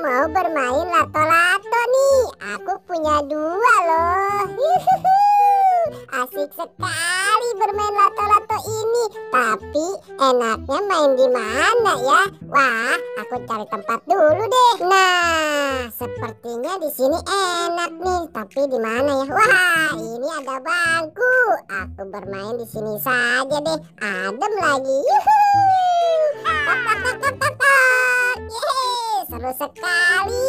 mau bermain lato-lato nih. Aku punya dua loh. Asik sekali bermain lato-lato ini. Tapi enaknya main di mana ya? Wah, aku cari tempat dulu deh. Nah, sepertinya di sini enak nih. Tapi di mana ya? Wah, ini ada bangku. Aku bermain di sini saja deh. Adem lagi. Tak, tak, tak, tak, tak, tak. Yeay, seru sekali.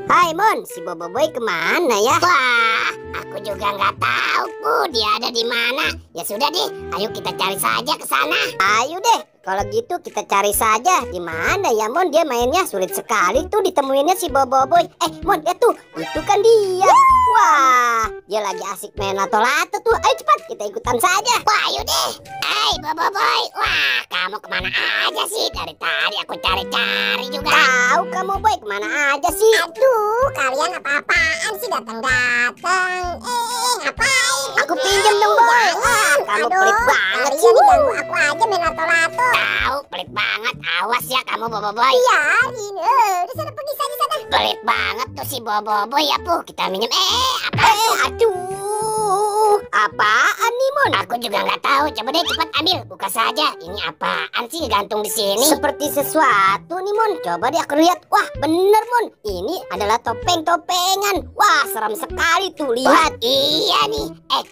Hai Mon, si Boboiboy kemana ya? Wah, aku juga nggak tahu dia ada di mana. Ya sudah deh, ayo kita cari saja ke sana. Ayo deh, kalau gitu kita cari saja. Di mana ya Mon? Dia mainnya sulit sekali tuh ditemuinnya si Boboiboy. Mon, lihat tuh, itu kan dia. Wah, dia lagi asik main lato-lato tuh. Ayo cepat, kita ikutan saja. Wah, ayo deh. Hai Boboiboy, wah kamu kemana aja sih? Dari tadi aku cari-cari juga. Tahu kamu Boy kemana aja sih? Aduh, kalian apa-apaan sih datang-datang? Ngapain? Aku pinjam dong Boy. Kamu pelit banget sih. Kalian ganggu aku aja main lato-lato. Tahu pelit banget. Awas ya kamu Boboiboy. Biarin, udah sana pergi saja sana. Pelit banget tuh si Boboiboy ya Pu. Kita minjem. Apa? Aduh, apaan nih Mon? Aku juga nggak tahu. Coba deh cepat ambil. Buka saja. Ini apaan sih gantung di sini? Seperti sesuatu nih Mon. Coba deh aku lihat. Wah bener Mon. Ini adalah topeng-topengan. Wah serem sekali tuh lihat. Iya nih.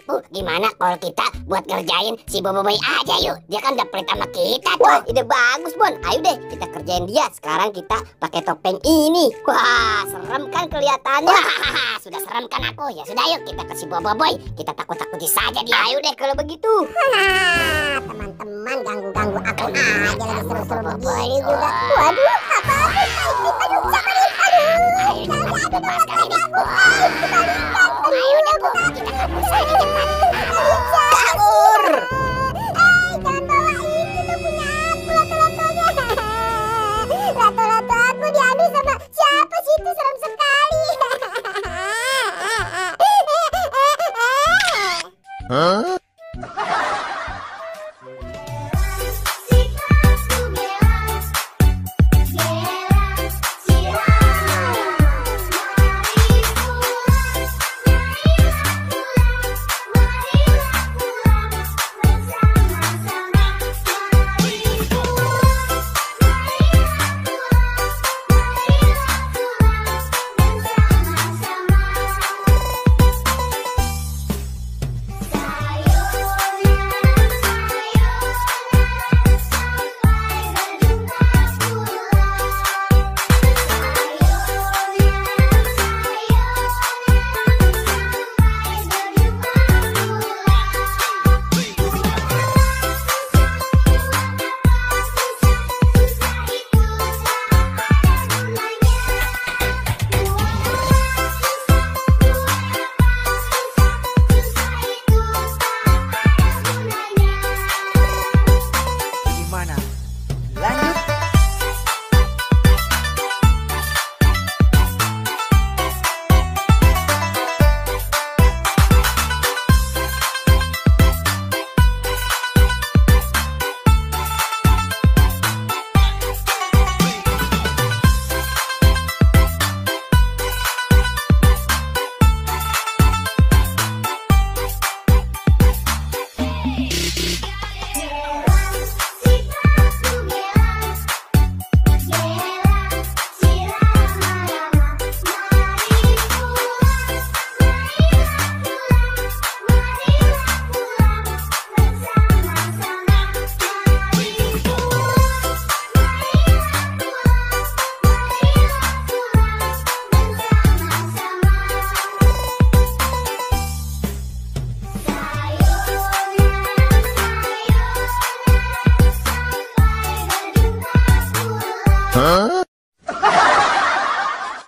Pu, gimana kalau kita buat ngerjain si Boboiboy aja yuk? Dia kan udah pelit sama kita tuh. Wah ide bagus Mon. Ayo deh kita kerjain dia. Sekarang kita pakai topeng ini. Wah serem kan kelihatannya. Wah sudah serem kan aku. Ya sudah yuk kita ke si Boboiboy. Kita takut-takuti saja dia. Ayo deh kalau begitu. Teman-teman ganggu-ganggu aku aja lagi seru-seru begini juga. Waduh, apa-apa? Aduh, siapa nih? Aduh, ayo lepaskan ini.